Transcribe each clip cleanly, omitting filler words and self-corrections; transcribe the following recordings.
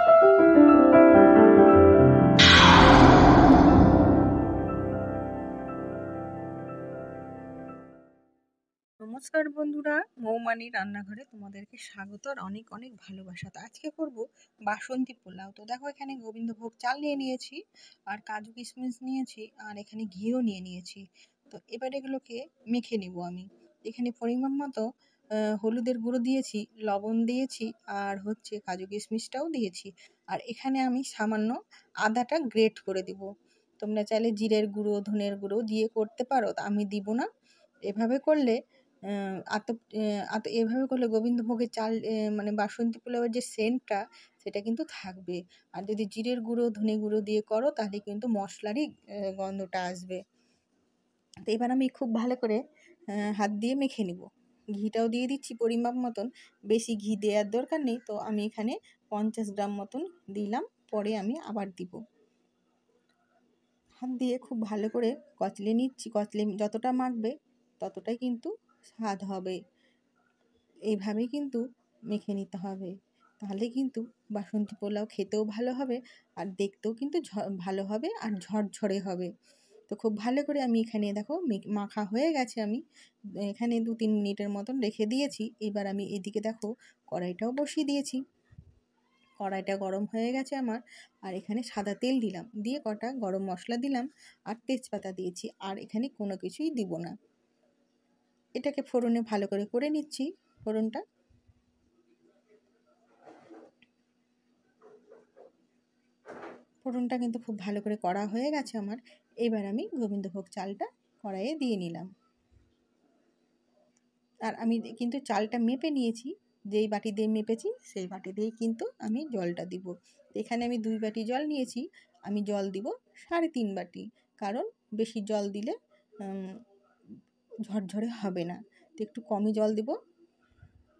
নমস্কার বন্ধুরা, মৌমানি রান্নাঘরে তোমাদেরকে স্বাগত আর অনেক অনেক ভালোবাসা। তো আজকে করব বাসন্তী পোলাও। তো দেখো, এখানে গোবিন্দভোগ চাল নিয়ে নিয়েছি, আর কাজু কিশমিশ নিয়েছি, আর এখানে ঘিও নিয়ে নিয়েছি। তো এবার এগুলোকে মেখে নিব আমি। এখানে পরিমাণ মতো হলুদের গুঁড়ো দিয়েছি, লবণ দিয়েছি, আর হচ্ছে কাজু কিশমিশটাও দিয়েছি। আর এখানে আমি সামান্য আদাটা গ্রেট করে দিব। তোমরা চাইলে জিরের গুঁড়ো, ধনের গুঁড়ো দিয়ে করতে পারো, তা আমি দিব না। এভাবে করলে এভাবে করলে গোবিন্দভোগের চাল মানে বাসন্তী পোলাওয়ের যে সেন্টটা, সেটা কিন্তু থাকবে। আর যদি জিরের গুঁড়ো, ধনে গুঁড়ো দিয়ে করো, তাহলে কিন্তু মশলারই গন্ধটা আসবে। তো এবার আমি খুব ভালো করে হাত দিয়ে মেখে নিব। ঘিটাও দিয়ে দিচ্ছি পরিমাপ মতন, বেশি ঘি দেওয়ার দরকার নেই। তো আমি এখানে 50 গ্রাম মতন দিলাম, পরে আমি আবার দিব। হাত দিয়ে খুব ভালো করে কচলে নিচ্ছি। কচলে যতটা মাখবে ততটাই কিন্তু স্বাদ হবে। এইভাবেই কিন্তু মেখে নিতে হবে, তাহলে কিন্তু বাসন্তী পোলাও খেতেও ভালো হবে, আর দেখতেও কিন্তু ভালো হবে, আর ঝরঝরে হবে। তো খুব ভালো করে আমি এখানে দেখো মাখা হয়ে গেছে। আমি এখানে 2-3 মিনিটের মতন রেখে দিয়েছি। এবার আমি এদিকে দেখো কড়াইটাও বসিয়ে দিয়েছি। কড়াইটা গরম হয়ে গেছে আমার, আর এখানে সাদা তেল দিলাম, দিয়ে কটা গরম মশলা দিলাম, আর তেজপাতা দিয়েছি। আর এখানে কোনো কিছুই দিব না। এটাকে ফোড়নে ভালো করে নিচ্ছি। ফোড়নটা কিন্তু খুব ভালো করে করা হয়ে গেছে আমার। এবার আমি গোবিন্দভোগ চালটা কড়াইয়ে দিয়ে নিলাম। আর আমি কিন্তু চালটা মেপে নিয়েছি, যেই বাটি দিয়ে মেপেছি সেই বাটি দিয়েই কিন্তু আমি জলটা দিব। এখানে আমি 2 বাটি জল নিয়েছি, আমি জল দিব 3.5 বাটি। কারণ বেশি জল দিলে ঝরঝরে হবে না, তো একটু কমই জল দিব।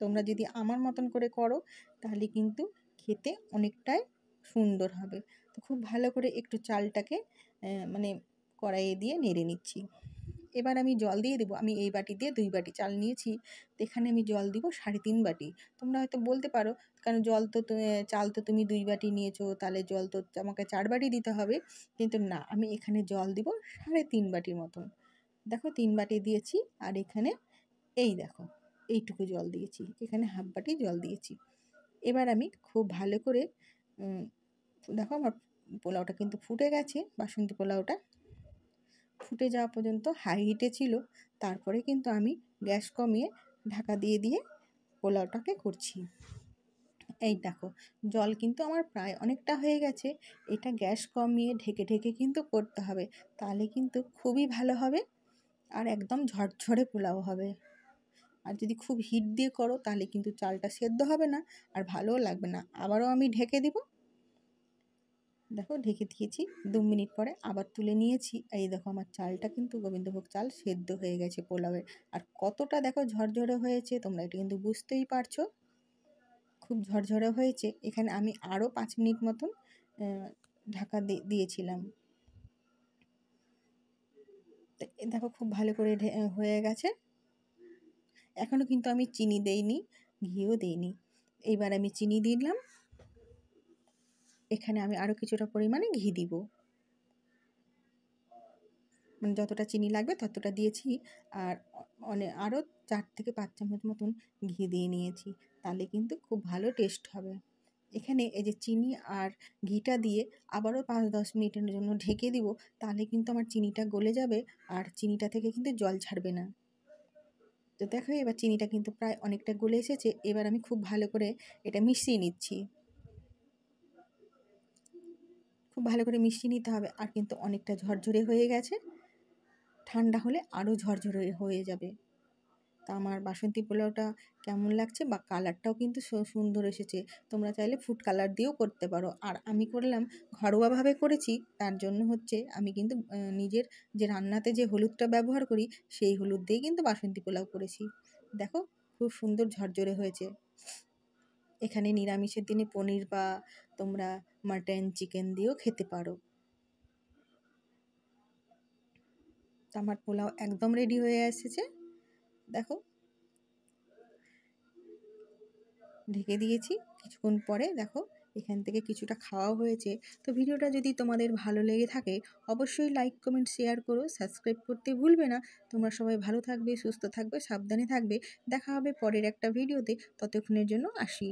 তোমরা যদি আমার মতন করে করো, তাহলে কিন্তু খেতে অনেকটাই সুন্দর হবে। তো খুব ভালো করে একটু চালটাকে মানে কড়াইয়ে দিয়ে নেড়ে নিচ্ছি। এবার আমি জল দিয়ে দেবো। আমি এই বাটি দিয়ে 2 বাটি চাল নিয়েছি, তো এখানে আমি জল দিব 3.5 বাটি। তোমরা হয়তো বলতে পারো, কারণ চাল তো তুমি 2 বাটি নিয়েছো, তাহলে জল তো আমাকে 4 বাটি দিতে হবে। কিন্তু না, আমি এখানে জল দিব 3.5 বাটির মতন। দেখো 3 বাটি দিয়েছি, আর এখানে এই দেখো এইটুকু জল দিয়েছি, এখানে হাফ বাটি জল দিয়েছি। এবার আমি খুব ভালো করে দেখো আমার পোলাওটা কিন্তু ফুটে গেছে। বাসন্তী পোলাওটা ফুটে যাওয়া পর্যন্ত হাই হিটে ছিল, তারপরে কিন্তু আমি গ্যাস কমিয়ে ঢাকা দিয়ে দিয়ে পোলাওটাকে করছি। এই দেখো জল কিন্তু আমার প্রায় অনেকটা হয়ে গেছে। এটা গ্যাস কমিয়ে ঢেকে ঢেকে কিন্তু করতে হবে, তাহলে কিন্তু খুবই ভালো হবে, আর একদম ঝরঝরে পোলাও হবে। আর যদি খুব হিট দিয়ে করো, তাহলে কিন্তু চালটা সেদ্ধ হবে না, আর ভালোও লাগবে না। আবারও আমি ঢেকে দিব। দেখো ঢেকে দিয়েছি, 2 মিনিট পরে আবার তুলে নিয়েছি। এই দেখো আমার চালটা কিন্তু গোবিন্দভোগ চাল সেদ্ধ হয়ে গেছে পোলাওয়ের। আর কতটা দেখো ঝরঝরে হয়েছে, তোমরা এটা কিন্তু বুঝতেই পারছো। খুব ঝরঝরে হয়েছে। এখানে আমি আরও 5 মিনিট মতন ঢাকা দিয়েছিলাম। দেখো খুব ভালো করে হয়ে গেছে। এখনও কিন্তু আমি চিনি দেইনি, ঘিও দেইনি। এইবার আমি চিনি দিলাম। এখানে আমি আরও কিছুটা পরিমাণে ঘি দিব, মানে যতটা চিনি লাগবে ততটা দিয়েছি। আর আরও 4 থেকে 5 চামচ মতন ঘি দিয়ে নিয়েছি, তাহলে কিন্তু খুব ভালো টেস্ট হবে। এখানে এই যে চিনি আর ঘিটা দিয়ে আবারও 5-10 মিনিটের জন্য ঢেকে দিব, তাহলে কিন্তু আমার চিনিটা গলে যাবে, আর চিনিটা থেকে কিন্তু জল ছাড়বে না। তো দেখো এবার চিনিটা কিন্তু প্রায় অনেকটা গলে এসেছে। এবার আমি খুব ভালো করে এটা মিশিয়ে নিচ্ছি। খুব ভালো করে মিশিয়ে নিতে হবে। আর কিন্তু অনেকটা ঝরঝরে হয়ে গেছে, ঠান্ডা হলে আরও ঝরঝরে হয়ে যাবে। তা আমার বাসন্তী পোলাওটা কেমন লাগছে, বা কালারটাও কিন্তু সুন্দর এসেছে। তোমরা চাইলে ফুড কালার দিয়েও করতে পারো। আর আমি করলাম ঘরোয়াভাবে করেছি, তার জন্য হচ্ছে আমি কিন্তু নিজের যে রান্নাতে যে হলুদটা ব্যবহার করি, সেই হলুদ দিয়েই কিন্তু বাসন্তী পোলাও করেছি। দেখো খুব সুন্দর ঝরঝরে হয়েছে। এখানে নিরামিষের দিনে পনির বা তোমরা মাটন, চিকেন দিয়েও খেতে পারো। তো আমার পোলাও একদম রেডি হয়ে এসেছে। দেখো ঢেকে দিয়েছি, কিছুক্ষণ পরে দেখো এখান থেকে কিছুটা খাওয়াও হয়েছে। তো ভিডিওটা যদি তোমাদের ভালো লেগে থাকে অবশ্যই লাইক, কমেন্ট, শেয়ার করো, সাবস্ক্রাইব করতে ভুলবে না। তোমরা সবাই ভালো থাকবে, সুস্থ থাকবে, সাবধানে থাকবে। দেখা হবে পরের একটা ভিডিওতে। ততক্ষণের জন্য আসি।